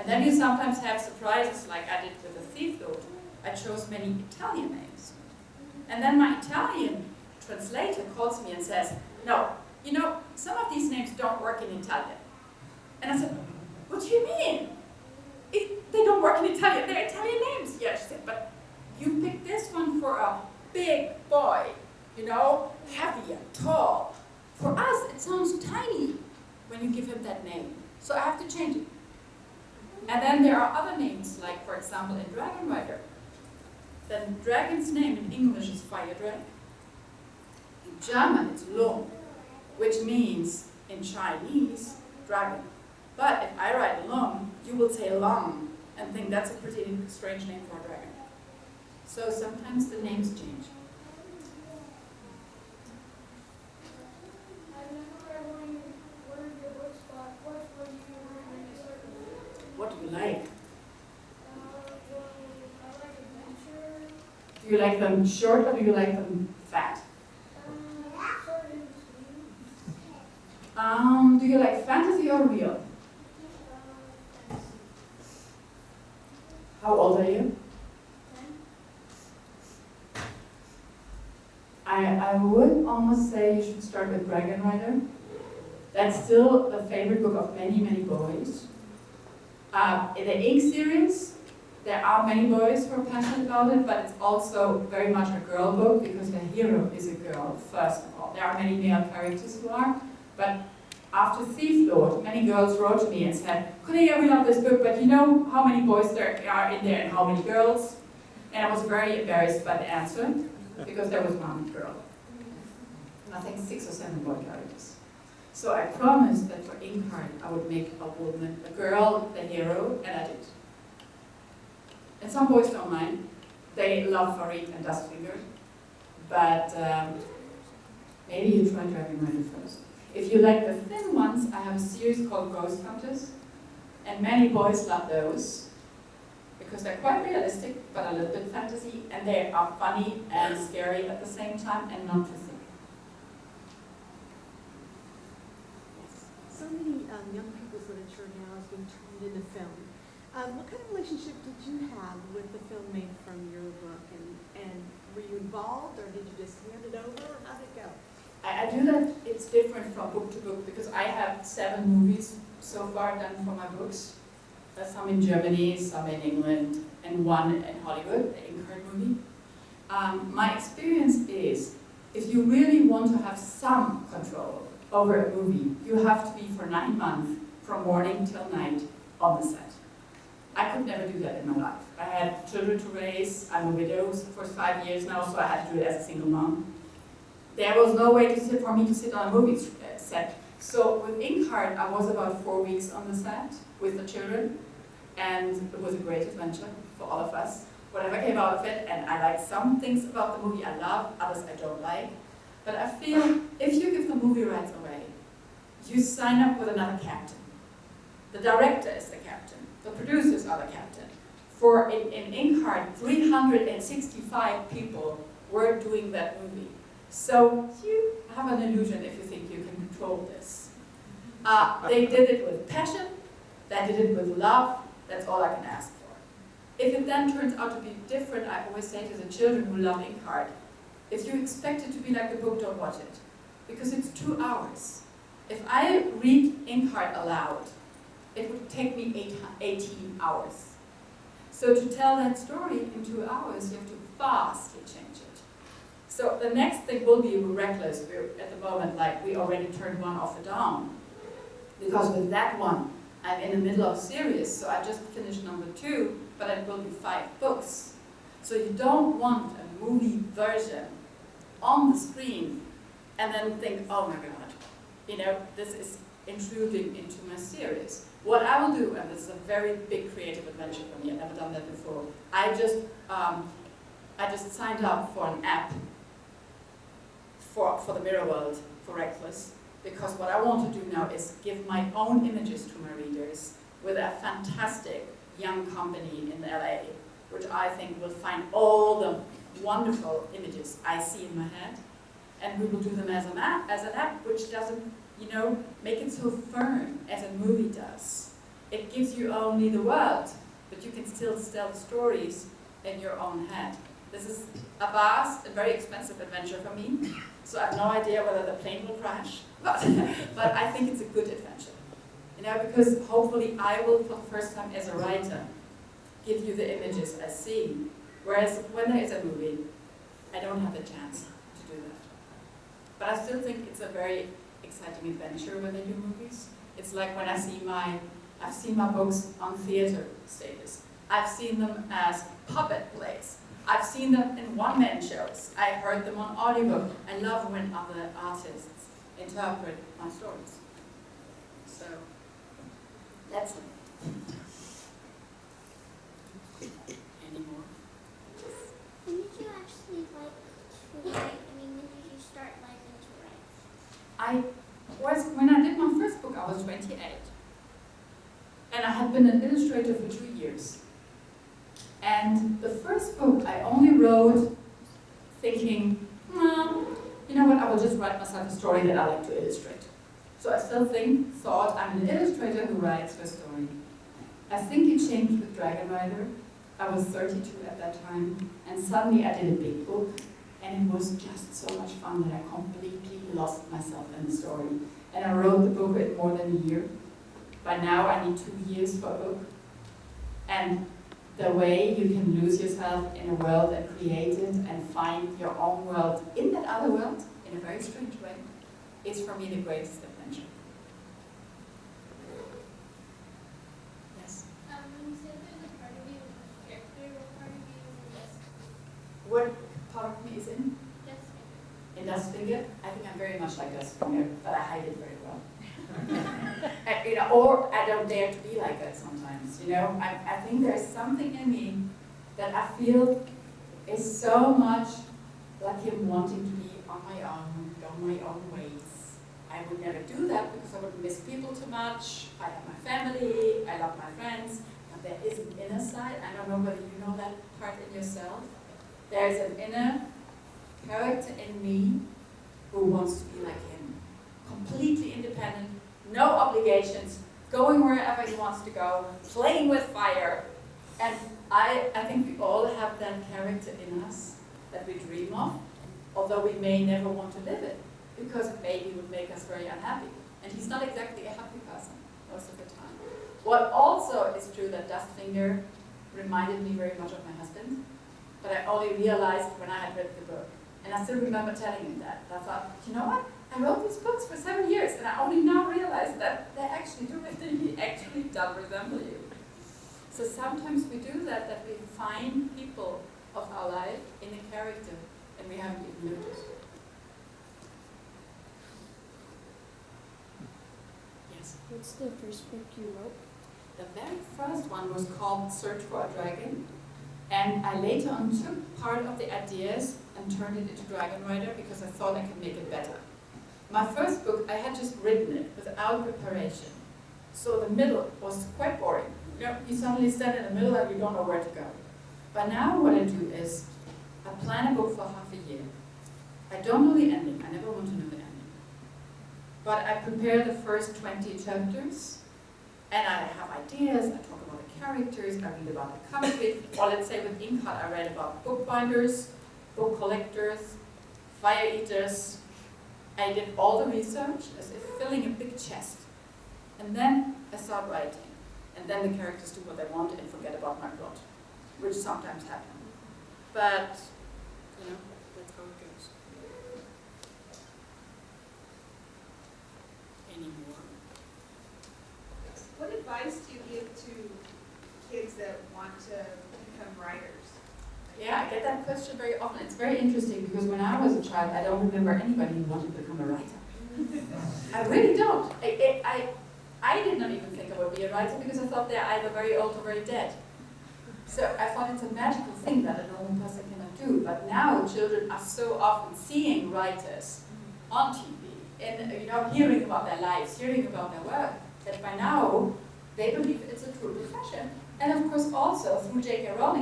And then you sometimes have surprises like I did with the thief lord. I chose many Italian names. And then my Italian translator calls me and says, no, you know, some of these names don't work in Italian. And I said, what do you mean? They don't work in Italian, they're Italian names. Yeah, she said, but you picked this one for a big boy, you know, heavy and tall. For us, it sounds tiny when you give him that name. So I have to change it. And then there are other names, like for example in Dragon Rider. The dragon's name in English is Fire Dragon. In German it's Long, which means in Chinese, dragon. But if I write long, you will say long and think that's a pretty strange name for a dragon. So sometimes the names change. What do you like? Do you like them short or do you like them fat? Do you like fantasy or real? How old are you? I would almost say you should start with Dragon Rider. That's still the favorite book of many, many boys. In the Ink series, there are many boys who are passionate about it, but it's also very much a girl book because the hero is a girl, first of all. There are many male characters who are, but after Thief Lord, many girls wrote to me and said, Cornelia, we love this book, but you know how many boys there are in there and how many girls? And I was very embarrassed by the answer, because there was one girl. And I think 6 or 7 boy characters. So I promised that for Inkheart, I would make a woman, a girl, the hero, and I did. And some boys don't mind. They love Farid and Dustfinger. But maybe you try Dragon Rider first. If you like the thin ones, I have a series called Ghost Hunters. And many boys love those. Because they're quite realistic, but a little bit fantasy. And they are funny and scary at the same time, and not too thick. So many young people's literature now is being turned into film. What kind of relationship did you have with the film made from your book? And were you involved, or did you just hand it over, or how did it go? I do that, it's different from book to book, because I have 7 movies so far done for my books. Some in Germany, some in England, and 1 in Hollywood, the Inkheart movie. My experience is, if you really want to have some control over a movie, you have to be for 9 months, from morning till night, on the set. I could never do that in my life. I had children to raise, I'm a widow for 5 years now, so I had to do it as a single mom. There was no way for me to sit on a movie set. So with Inkheart, I was about 4 weeks on the set with the children, and it was a great adventure for all of us. Whatever came out of it, and I like some things about the movie I love, others I don't like. But I feel if you give the movie rights away, you sign up with another captain. The director is the captain. The producers are the captain. For in Inkheart, 365 people were doing that movie. So you have an illusion if you think you can control this. They did it with passion. They did it with love. That's all I can ask for. If it then turns out to be different, I always say to the children who love Inkheart, if you expect it to be like the book, don't watch it. Because it's 2 hours. If I read Inkheart aloud, it would take me 18 hours. So to tell that story in 2 hours, you have to vastly change it. So the next thing will be reckless. We're at the moment, like, we already turned 1 off the down. Because with that one, I'm in the middle of a series, so I just finished number 2, but it will be 5 books. So you don't want a movie version on the screen and then think, oh my God, you know, this is intruding into my series. What I will do, and this is a very big creative adventure for me, I've never done that before, I just signed up for an app for the Mirror World for Reckless, because what I want to do now is give my own images to my readers with a fantastic young company in LA, which I think will find all the wonderful images I see in my head, and we will do them as an app which doesn't, you know, make it so firm as a movie does. It gives you only the world, but you can still tell the stories in your own head. This is a vast and very expensive adventure for me, so I have no idea whether the plane will crash, but I think it's a good adventure. You know, because hopefully I will, for the first time as a writer, give you the images I see. Whereas when there is a movie, I don't have the chance to do that. But I still think it's a very exciting adventure when they do movies. It's like when I've seen my books on theater stages. I've seen them as puppet plays. I've seen them in one-man shows. I've heard them on audiobook. I love when other artists interpret my stories. So, that's it. Any more? When did you actually like to write? I mean, when did you start liking to write? When I did my first book, I was 28. And I had been an illustrator for 2 years. And the first book I only wrote thinking, well, you know what, I will just write myself a story that I like to illustrate. So I still thought I'm an illustrator who writes her story. I think it changed with Dragon Rider. I was 32 at that time, and suddenly I did a big book, and it was just so much fun that I completely lost myself in the story. And I wrote the book in more than a year. By now I need 2 years for a book. And the way you can lose yourself in a world and create it and find your own world in that other world, in a very strange way, is for me the greatest adventure. Yes? When you said there's a part of you as a character, what part of you is in this? What part of me is in? Just In Dustfinger? I think I'm very much like Dustfinger, but I hide it very well. You know, or I don't dare to be like that sometimes. You know, I think there's something in me that I feel is so much like him wanting to be on my own, go my own ways. I would never do that because I would miss people too much. I have my family, I love my friends, but there is an inner side. I don't know whether you know that part in yourself. There's an inner character in me who wants to be like him, completely independent, no obligations, going wherever he wants to go, playing with fire. And I think we all have that character in us that we dream of, although we may never want to live it, because it maybe would make us very unhappy. And he's not exactly a happy person most of the time. What also is true that Dustfinger reminded me very much of my husband, but I only realized when I had read the book. And I still remember telling him that. I thought, you know what? I wrote these books for 7 years, and I only now realize that they actually do he actually does resemble you. So sometimes we do that we find people of our life in a character, and we haven't even noticed. Yes? What's the first book you wrote? The very first one was called Search for a Dragon, and I later on took part of the ideas and turned it into Dragon Rider because I thought I could make it better. My first book, I had just written it without preparation. So the middle was quite boring. You know, you suddenly stand in the middle and you don't know where to go. But now what I do is, I plan a book for half a year. I don't know the ending, I never want to know the ending. But I prepare the first 20 chapters, and I have ideas, I talk about the characters, I read about the country, or let's say with Inkheart I read about bookbinders, book collectors, fire eaters. I did all the research as if filling a big chest. And then I start writing. And then the characters do what they want and forget about my plot, which sometimes happens. But, you know, that's how it goes. Any more? What advice do you give to kids that want to become writers? Yeah, I get that question very often. It's very interesting because when I was a child, I don't remember anybody who wanted to become a writer. I really don't. I did not even think I would be a writer because I thought they're either very old or very dead. So I thought it's a magical thing that a normal person cannot do. But now children are so often seeing writers on TV and hearing about their lives, hearing about their work, that by now they believe it's a true profession. And of course also through J.K. Rowling,